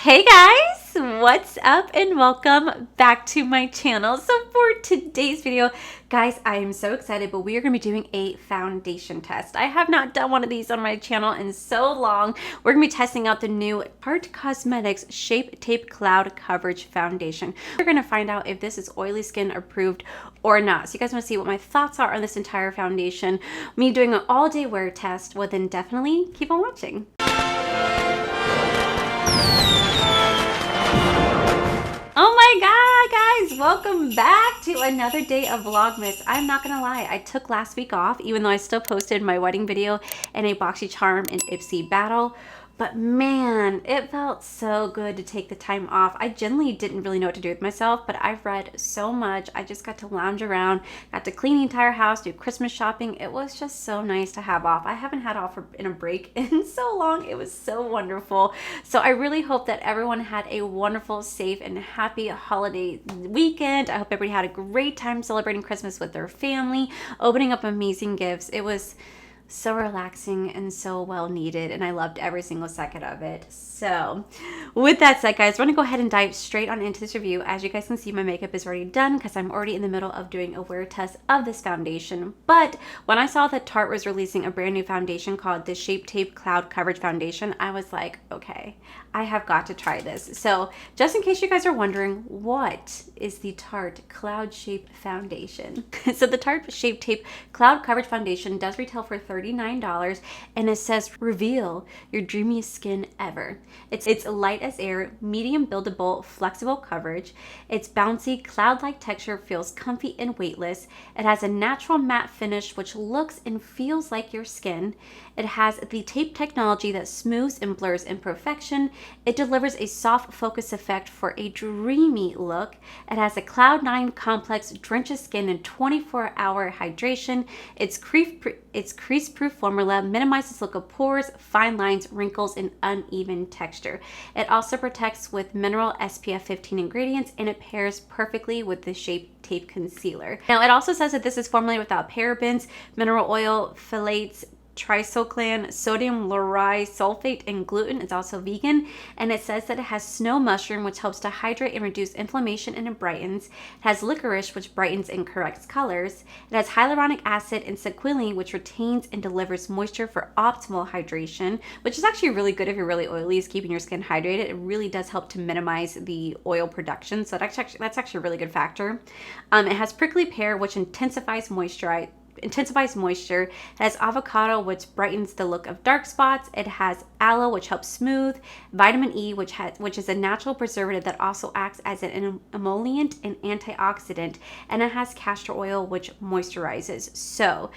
Hey guys, what's up and welcome back to my channel. So for today's video, guys, I am so excited, but we are going to be doing a foundation test. I have not done one of these on my channel in so long. We're going to be testing out the new Tarte Cosmetics Shape Tape Cloud Coverage Foundation. We're going to find out if this is oily skin approved or not. So you guys want to see what my thoughts are on this entire foundation, me doing an all-day wear test, well then definitely keep on watching. Oh my god, guys, welcome back to another day of Vlogmas. I'm not gonna lie, I took last week off, even though I still posted my wedding video and a BoxyCharm and Ipsy battle. But man, it felt so good to take the time off. I generally didn't really know what to do with myself, but I've read so much. I just got to lounge around, got to clean the entire house, do Christmas shopping. It was just so nice to have off. I haven't had off in a break in so long. It was so wonderful. So I really hope that everyone had a wonderful, safe, and happy holiday weekend. I hope everybody had a great time celebrating Christmas with their family, opening up amazing gifts. It was so relaxing and so well needed, and I loved every single second of it. So with that said, guys, we're gonna go ahead and dive straight on into this review. As you guys can see, my makeup is already done because I'm already in the middle of doing a wear test of this foundation. But when I saw that Tarte was releasing a brand new foundation called the Shape Tape Cloud Coverage Foundation, I was like, okay, I have got to try this. So just in case you guys are wondering, what is the Tarte Cloud Shape Foundation? So the Tarte Shape Tape Cloud Coverage Foundation does retail for $39, and it says reveal your dreamiest skin ever. It's light as air, medium buildable, flexible coverage. Its bouncy cloud-like texture feels comfy and weightless. It has a natural matte finish which looks and feels like your skin. It has the tape technology that smooths and blurs imperfection. It delivers a soft focus effect for a dreamy look. It has a Cloud9 complex, drenches skin in 24-hour hydration. Its crease-proof formula minimizes look of pores, fine lines, wrinkles, and uneven texture. It also protects with mineral SPF 15 ingredients, and it pairs perfectly with the Shape Tape Concealer. Now, it also says that this is formulated without parabens, mineral oil, phthalates, trisoclan, sodium lauryl sulfate, and gluten. It's also vegan, and it says that it has snow mushroom, which helps to hydrate and reduce inflammation, and it brightens. It has licorice, which brightens and corrects colors. It has hyaluronic acid and sequilin, which retains and delivers moisture for optimal hydration, which is actually really good if you're really oily, is keeping your skin hydrated. It really does help to minimize the oil production, so that's actually a really good factor. It has prickly pear, which intensifies moisture. It has avocado, which brightens the look of dark spots. It has aloe, which helps smooth. Vitamin E, which is a natural preservative that also acts as an emollient and antioxidant. And it has castor oil, which moisturizes. So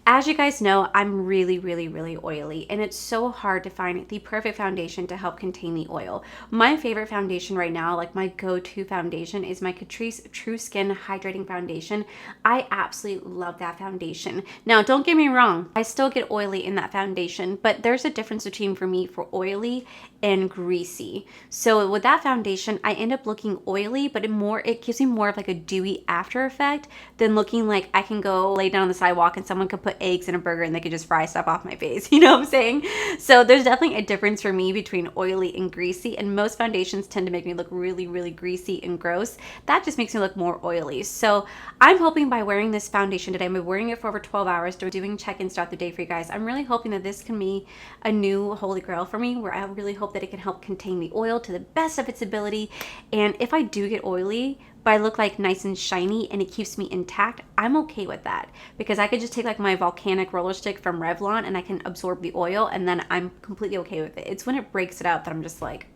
as you guys know, I'm really oily, and it's so hard to find the perfect foundation to help contain the oil. My favorite foundation right now, like my go-to foundation, is my Catrice True Skin Hydrating Foundation. I absolutely love that foundation. Now, don't get me wrong, I still get oily in that foundation, but there's a difference between, for me, for oily and greasy. So with that foundation, I end up looking oily, but it gives me more of like a dewy after effect than looking like I can go lay down on the sidewalk and someone could put eggs in a burger and they could just fry stuff off my face. You know what I'm saying? So there's definitely a difference for me between oily and greasy, and most foundations tend to make me look really greasy and gross. That just makes me look more oily. So I'm hoping by wearing this foundation today, I'm wearing it for over 12 hours, doing check-ins throughout the day for you guys. I'm really hoping that this can be a new holy grail for me, where I really hope that it can help contain the oil to the best of its ability. And if I do get oily, but I look like nice and shiny and it keeps me intact, I'm okay with that, because I could just take like my volcanic roller stick from Revlon and I can absorb the oil, and then I'm completely okay with it. It's when it breaks it out that I'm just like,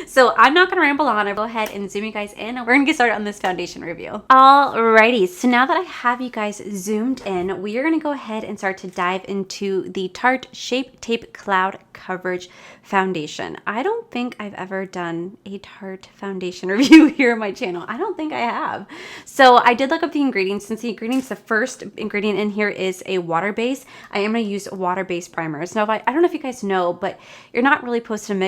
so I'm not gonna ramble on. I'll go ahead and zoom you guys in, and we're gonna get started on this foundation review. Alrighty, so now that I have you guys zoomed in, we are gonna go ahead and start to dive into the Tarte Shape Tape Cloud Coverage Foundation. I don't think I've ever done a Tarte foundation review here on my channel. I don't think I have. So I did look up the ingredients. Since the first ingredient in here is a water base, I am gonna use water-based primers. Now, I don't know if you guys know, but you're not really supposed to mix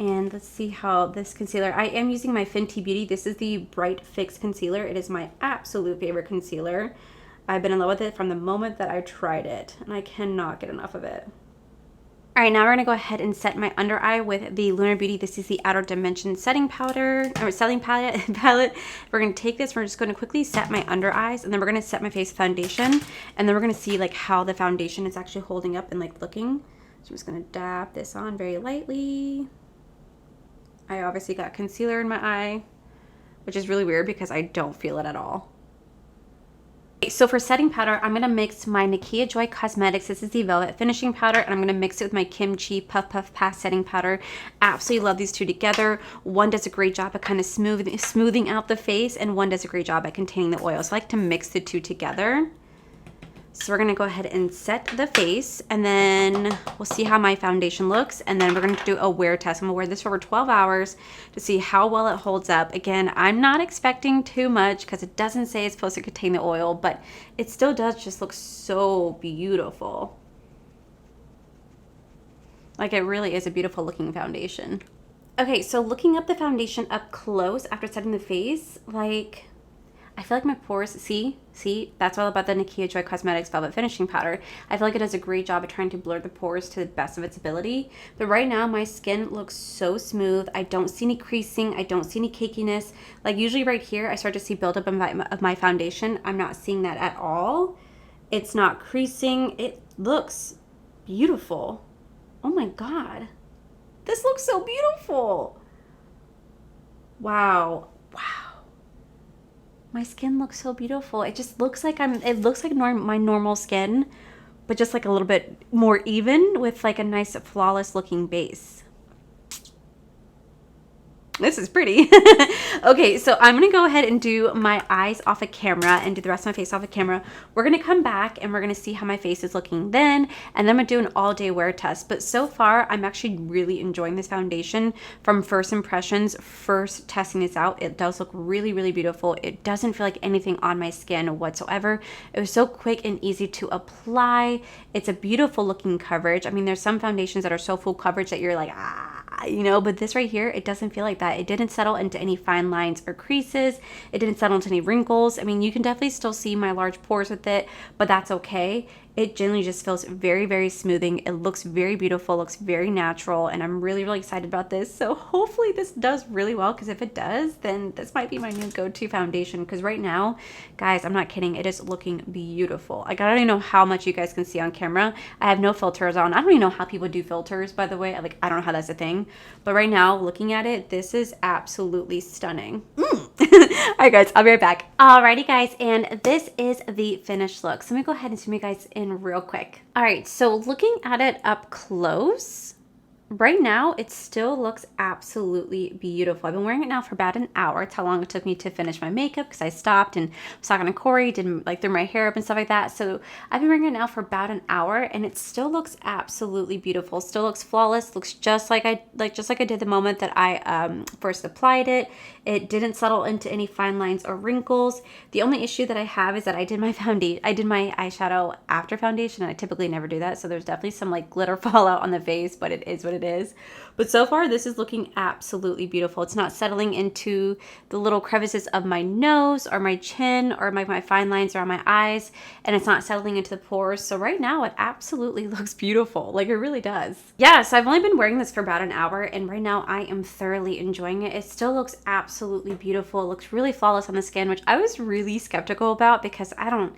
And let's see how this concealer, I am using my Fenty Beauty. This is the Bright Fix Concealer. It is my absolute favorite concealer. I've been in love with it from the moment that I tried it, and I cannot get enough of it. All right, now we're gonna go ahead and set my under eye with the Lunar Beauty. This is the Outer Dimension setting powder, or setting palette. We're gonna take this, we're just gonna quickly set my under eyes, and then we're gonna set my face foundation, and then we're gonna see like how the foundation is actually holding up and like looking. So I'm just gonna dab this on very lightly. I obviously got concealer in my eye, which is really weird because I don't feel it at all. So for setting powder, I'm going to mix my Nikkia Joy Cosmetics. This is the Velvet Finishing Powder, and I'm going to mix it with my Kimchi Puff Puff Pass Setting Powder. Absolutely love these two together. One does a great job at kind of smoothing out the face, and one does a great job at containing the oil. So I like to mix the two together. So we're going to go ahead and set the face, and then we'll see how my foundation looks, and then we're going to do a wear test. I'm going to wear this for over 12 hours to see how well it holds up. Again, I'm not expecting too much because it doesn't say it's supposed to contain the oil, but it still does just look so beautiful. Like, it really is a beautiful looking foundation. Okay, so looking up the foundation up close after setting the face, like, I feel like my pores, see, that's all about the Nikkia Joy Cosmetics Velvet Finishing Powder. I feel like it does a great job at trying to blur the pores to the best of its ability. But right now, my skin looks so smooth. I don't see any creasing. I don't see any cakiness. Like usually right here, I start to see buildup of my foundation. I'm not seeing that at all. It's not creasing. It looks beautiful. Oh my God. This looks so beautiful. Wow. Wow. My skin looks so beautiful. It just looks like it looks like my normal skin, but just like a little bit more even with like a nice flawless looking base. This is pretty. Okay, so I'm going to go ahead and do my eyes off of camera and do the rest of my face off of camera. We're going to come back and we're going to see how my face is looking then, and then I'm going to do an all-day wear test. But so far, I'm actually really enjoying this foundation from first impressions, first testing this out. It does look really, really beautiful. It doesn't feel like anything on my skin whatsoever. It was so quick and easy to apply. It's a beautiful looking coverage. I mean, there's some foundations that are so full coverage that you're like, you know, but this right here, it doesn't feel like that. It didn't settle into any fine lines or creases. It didn't settle into any wrinkles. I mean, you can definitely still see my large pores with it, but that's okay. It generally just feels very, very smoothing. It looks very beautiful, looks very natural, and I'm really, really excited about this. So hopefully this does really well, because if it does, then this might be my new go-to foundation, because right now, guys, I'm not kidding, it is looking beautiful. Like, I don't even know how much you guys can see on camera. I have no filters on. I don't even know how people do filters, by the way. Like, I don't know how that's a thing. But right now, looking at it, this is absolutely stunning. All right, guys, I'll be right back. Alrighty, guys, and this is the finished look. So let me go ahead and zoom you guys in real quick. All right, so looking at it up close, right now, it still looks absolutely beautiful. I've been wearing it now for about an hour. It's how long it took me to finish my makeup, because I stopped and was talking to Corey, didn't like threw my hair up and stuff like that. So I've been wearing it now for about an hour, and it still looks absolutely beautiful. Still looks flawless. Looks just like I did the moment that I first applied it. It didn't settle into any fine lines or wrinkles. The only issue that I have is that I did my eyeshadow after foundation, and I typically never do that. So there's definitely some like glitter fallout on the face, but it is what it is. But so far, this is looking absolutely beautiful. It's not settling into the little crevices of my nose or my chin or my fine lines around my eyes, and it's not settling into the pores. So right now, it absolutely looks beautiful. Like, it really does. Yeah, so I've only been wearing this for about an hour, and right now I am thoroughly enjoying it. It still looks absolutely beautiful. It looks really flawless on the skin, which I was really skeptical about, because I don't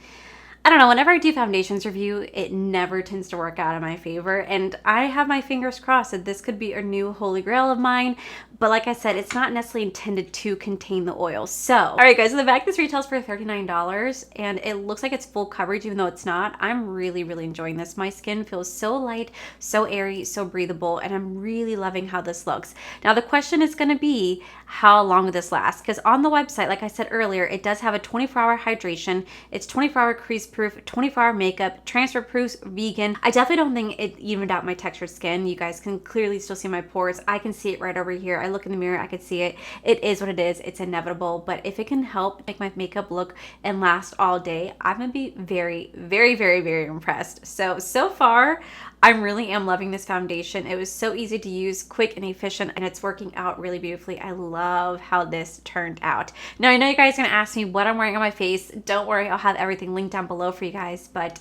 know, whenever I do foundations review, it never tends to work out in my favor, and I have my fingers crossed that this could be a new holy grail of mine. But like I said, it's not necessarily intended to contain the oil. So, all right, guys, in the back, this retails for $39, and it looks like it's full coverage, even though it's not. I'm really, really enjoying this. My skin feels so light, so airy, so breathable, and I'm really loving how this looks. Now, the question is going to be, how long will this last? Because on the website, like I said earlier, it does have a 24-hour hydration. It's 24-hour crease proof, 24-hour makeup, transfer proof, vegan. I definitely don't think it evened out my textured skin. You guys can clearly still see my pores. I can see it right over here. I look in the mirror, I can see it. It is what it is. It's inevitable. But if it can help make my makeup look and last all day, I'm gonna be very, very, very, very impressed. So far, I really am loving this foundation. It was so easy to use, quick and efficient, and it's working out really beautifully. I love how this turned out. Now, I know you guys are going to ask me what I'm wearing on my face. Don't worry, I'll have everything linked down below for you guys. But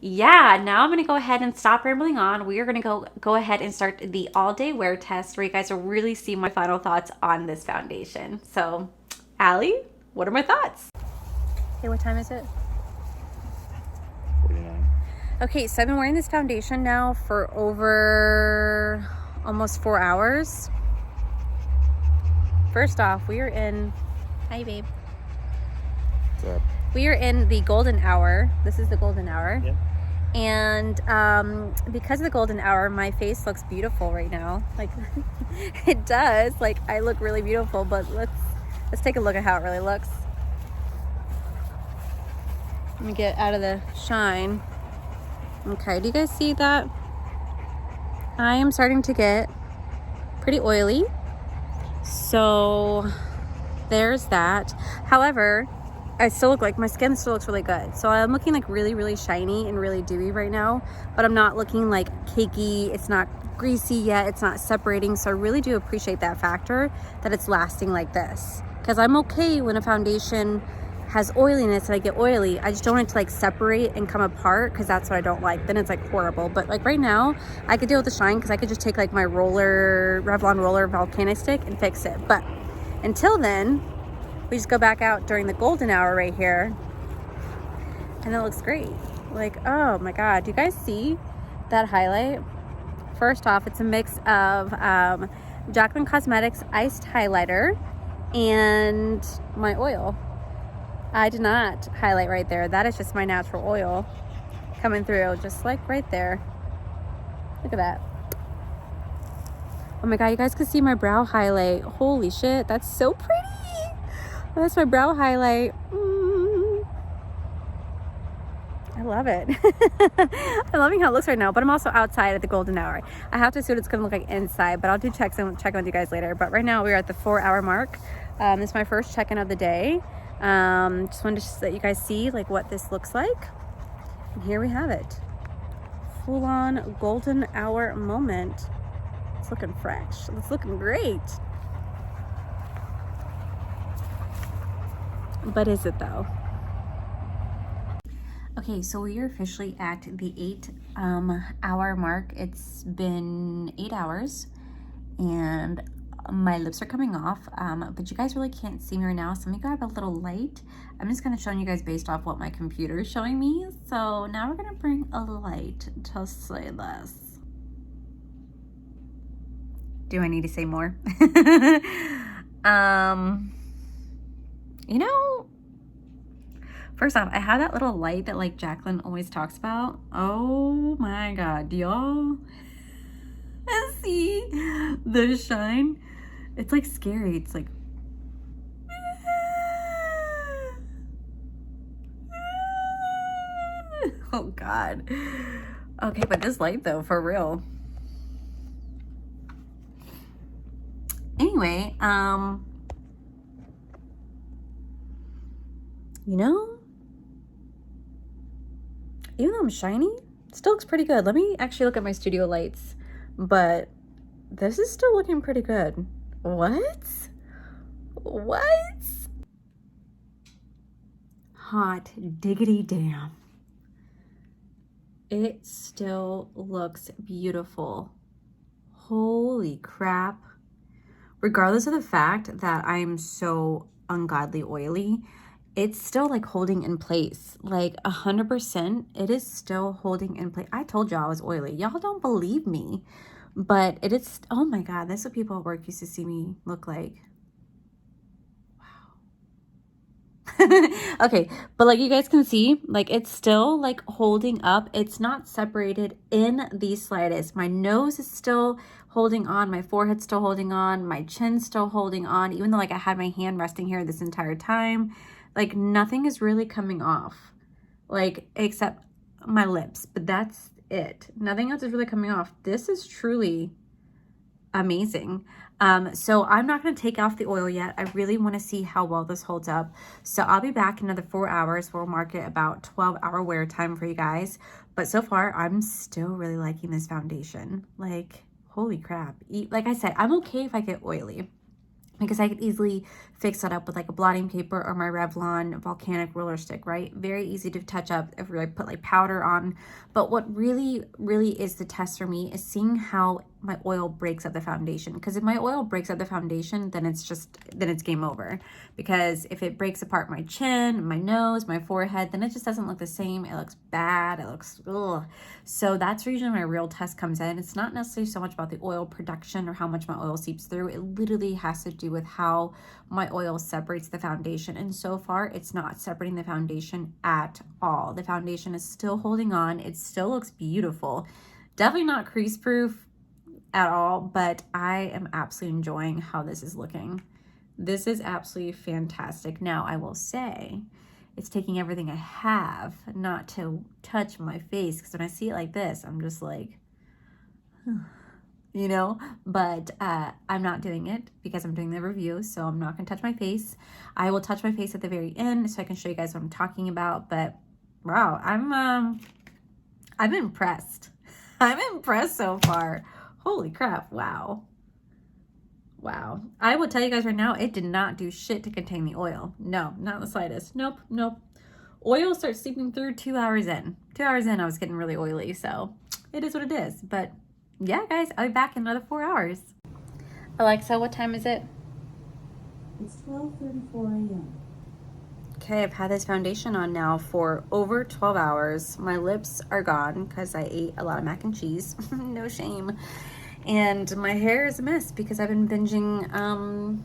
yeah, now I'm going to go ahead and stop rambling on. We are going to go ahead and start the all-day wear test where you guys will really see my final thoughts on this foundation. So, Allie, what are my thoughts? Okay, what time is it? 49. Okay, so I've been wearing this foundation now for over almost 4 hours. First off, we are in, hi babe. What's up? We are in the golden hour. This is the golden hour. Yep. And because of the golden hour, my face looks beautiful right now. Like it does. Like I look really beautiful, but let's take a look at how it really looks. Let me get out of the shine. Okay, do you guys see that? I am starting to get pretty oily. So there's that. However, I still look like my skin still looks really good. So I'm looking like really, really shiny and really dewy right now, but I'm not looking like cakey. It's not greasy yet. It's not separating. So I really do appreciate that factor that it's lasting like this, because I'm okay when a foundation has oiliness and I get oily. I just don't want it to like separate and come apart, because that's what I don't like. Then it's like horrible. But like right now I could deal with the shine because I could just take like my Revlon roller volcanic stick and fix it. But until then, we just go back out during the golden hour right here and it looks great. Like, oh my God, do you guys see that highlight? First off, it's a mix of Jaclyn Cosmetics iced highlighter and my oil. I did not highlight right there. That is just my natural oil coming through, just like right there. Look at that. Oh my God, you guys can see my brow highlight. Holy shit, that's so pretty. That's my brow highlight. I love it. I'm loving how it looks right now, but I'm also outside at the golden hour. I have to see what it's gonna look like inside, but I'll do check in with you guys later. But right now we're at the 4 hour mark. This is my first check-in of the day. Just wanted to let you guys see like what this looks like. And here we have it. Full on golden hour moment. It's looking fresh. It's looking great. But is it though? Okay, so we are officially at the 8 hour mark. It's been 8 hours and my lips are coming off, but you guys really can't see me right now, so let me grab a little light. I'm just going to show you guys based off what my computer is showing me. So now we're going to bring a light to say this. Do I need to say more? You know, first off, I have that little light that like Jaclyn always talks about. Oh my God, do y'all see the shine? It's like scary. It's like, oh God. Okay, but this light though, for real. Anyway, you know, even though I'm shiny, it still looks pretty good. Let me actually look at my studio lights, but this is still looking pretty good. What? Hot diggity damn. It still looks beautiful. Holy crap. Regardless of the fact that I'm so ungodly oily, it's still like holding in place. Like 100%, it is still holding in place. I told y'all I was oily. Y'all don't believe me. But it is, oh my God, that's what people at work used to see me look like. Wow. Okay, but like you guys can see, like it's still like holding up. It's not separated in the slightest. My nose is still holding on. My forehead's still holding on. My chin's still holding on, even though like I had my hand resting here this entire time. Like nothing is really coming off, like except my lips, but that's it. Nothing else is really coming off. This is truly amazing. So I'm not going to take off the oil yet. I really want to see how well this holds up. So I'll be back in another 4 hours. We'll mark it about 12-hour wear time for you guys. But so far, I'm still really liking this foundation. Like, holy crap. Like I said, I'm okay if I get oily, because I could easily fix that up with like a blotting paper or my Revlon volcanic roller stick, right? Very easy to touch up if I put like powder on. But what really is the test for me is seeing how my oil breaks up the foundation. Because if my oil breaks up the foundation, then it's game over. Because if it breaks apart my chin, my nose, my forehead, then it just doesn't look the same. It looks bad. It looks, ugh. So that's where usually my real test comes in. It's not necessarily so much about the oil production or how much my oil seeps through. It literally has to do with how my oil separates the foundation. And so far, it's not separating the foundation at all. The foundation is still holding on. It still looks beautiful. Definitely not crease proof at all, but I am absolutely enjoying how this is looking. This is absolutely fantastic. Now, I will say, it's taking everything I have not to touch my face, because when I see it like this, I'm just like, you know, but I'm not doing it because I'm doing the review, so I'm not gonna touch my face. I will touch my face at the very end so I can show you guys what I'm talking about. But wow, I'm impressed. I'm impressed so far. Holy crap, wow. Wow. I will tell you guys right now, it did not do shit to contain the oil. No, not the slightest. Nope. Oil starts seeping through 2 hours in. 2 hours in, I was getting really oily, so it is what it is. But yeah, guys, I'll be back in another 4 hours. Alexa, what time is it? It's 12:34 a.m. Okay, I've had this foundation on now for over 12 hours. My lips are gone because I ate a lot of mac and cheese. No shame. And my hair is a mess because I've been binging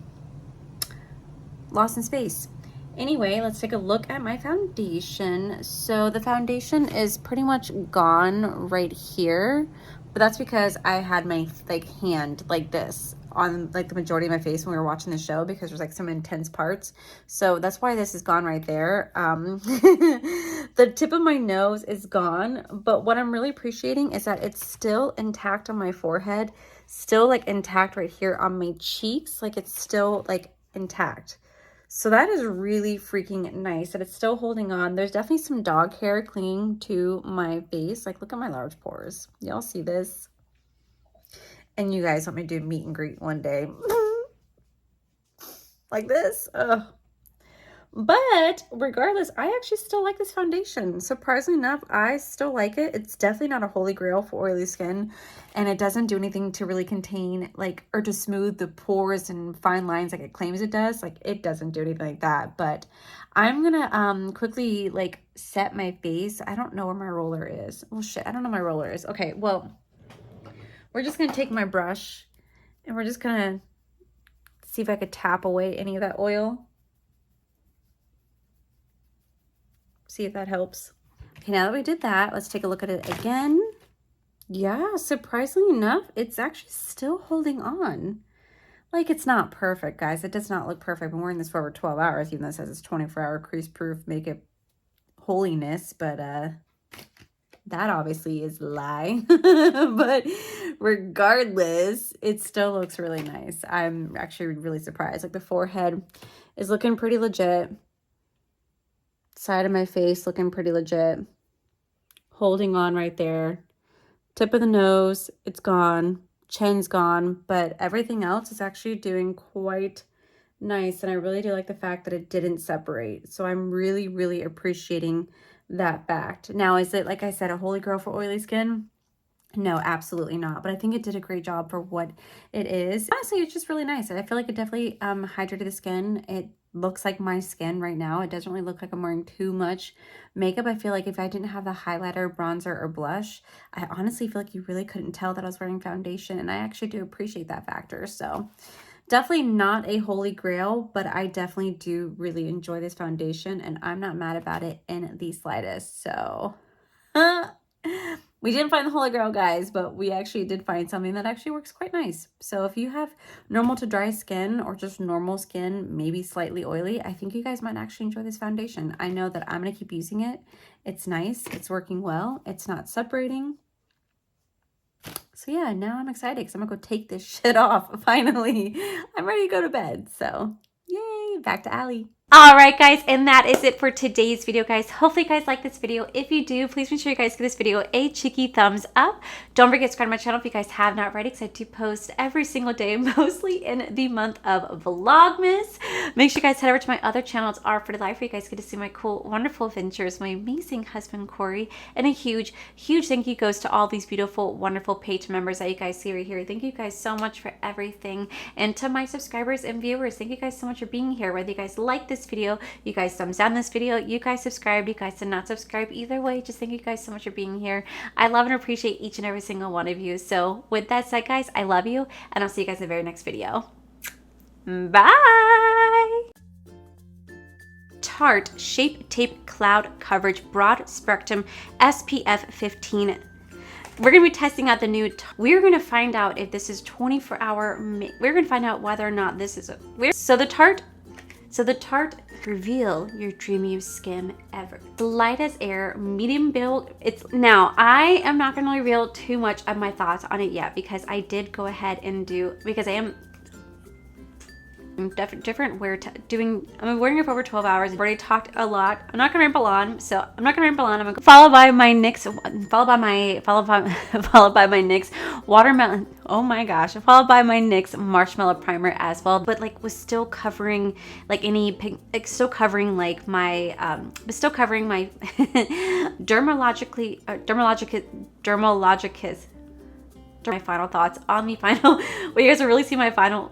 Lost in Space. Anyway, let's take a look at my foundation. So the foundation is pretty much gone right here, but that's because I had my like hand like this on like the majority of my face when we were watching the show, because there's like some intense parts. So that's why this is gone right there. The tip of my nose is gone, but what I'm really appreciating is that it's still intact on my forehead, still like intact right here on my cheeks. Like it's still like intact. So that is really freaking nice that it's still holding on. There's definitely some dog hair clinging to my face. Like, look at my large pores. Y'all see this? And you guys want me to do meet and greet one day. Like this? Ugh. But regardless, I actually still like this foundation. Surprisingly enough, I still like it. It's definitely not a holy grail for oily skin, and it doesn't do anything to really contain like or to smooth the pores and fine lines like it claims it does. Like it doesn't do anything like that. But I'm gonna quickly like set my face. I don't know where my roller is. Well, shit, I don't know where my roller is. Okay, well, we're just gonna take my brush and we're just gonna see if I could tap away any of that oil. See if that helps. Okay, now that we did that, let's take a look at it again. Yeah, surprisingly enough, it's actually still holding on. Like, it's not perfect, guys. It does not look perfect. I've been wearing this for over 12 hours, even though it says it's 24-hour crease-proof makeup holiness, but that obviously is a lie. But regardless, it still looks really nice. I'm actually really surprised. Like, the forehead is looking pretty legit. Side of my face looking pretty legit. Holding on right there. Tip of the nose, it's gone. Chin's gone, but everything else is actually doing quite nice. And I really do like the fact that it didn't separate. So I'm really appreciating that fact. Now, is it, like I said, a holy grail for oily skin? No, absolutely not. But I think it did a great job for what it is. Honestly, it's just really nice. I feel like it definitely hydrated the skin. It looks like my skin right now. It doesn't really look like I'm wearing too much makeup. I feel like if I didn't have the highlighter, bronzer, or blush, I honestly feel like you really couldn't tell that I was wearing foundation. And I actually do appreciate that factor. So definitely not a holy grail, but I definitely do really enjoy this foundation. And I'm not mad about it in the slightest. So we didn't find the holy grail, guys, but we actually did find something that actually works quite nice. So if you have normal to dry skin or just normal skin, maybe slightly oily, I think you guys might actually enjoy this foundation. I know that I'm going to keep using it. It's nice. It's working well. It's not separating. So yeah, now I'm excited because I'm gonna go take this shit off. Finally, I'm ready to go to bed. So yay, back to Allie. All right, guys, and that is it for today's video, guys. Hopefully you guys like this video. If you do, please make sure you guys give this video a cheeky thumbs up. Don't forget to subscribe to my channel if you guys have not already, because I do post every single day, mostly in the month of Vlogmas. Make sure you guys head over to my other channels, Are for Life, where you guys get to see my cool, wonderful adventures, my amazing husband, Corey, and a huge, huge thank you goes to all these beautiful, wonderful page members that you guys see right here. Thank you guys so much for everything. And to my subscribers and viewers, thank you guys so much for being here. Whether you guys like this video, you guys thumbs down this video, you guys subscribed, you guys did not subscribe, either way, just thank you guys so much for being here. I love and appreciate each and every single one of you. So with that said, guys, I love you, and I'll see you guys in the very next video. Bye. Tarte Shape Tape Cloud Coverage Broad Spectrum SPF 15. We're going to be testing out the new, we're going to find out if this is 24-hour, we're going to find out whether or not this is so the Tarte Reveal Your Dreamiest Skin Ever. Light as air, medium build. Now, I am not going to reveal too much of my thoughts on it yet, because I did go ahead and because I am different I'm wearing it for over 12 hours. I've already talked a lot. I'm not gonna ramble on, so I'm not gonna ramble on. I'm gonna followed by my NYX watermelon, oh my gosh, followed by my NYX marshmallow primer as well, but like was still covering like any pink, like still covering like my but still covering my my final thoughts on the final. Well, you guys will really see my final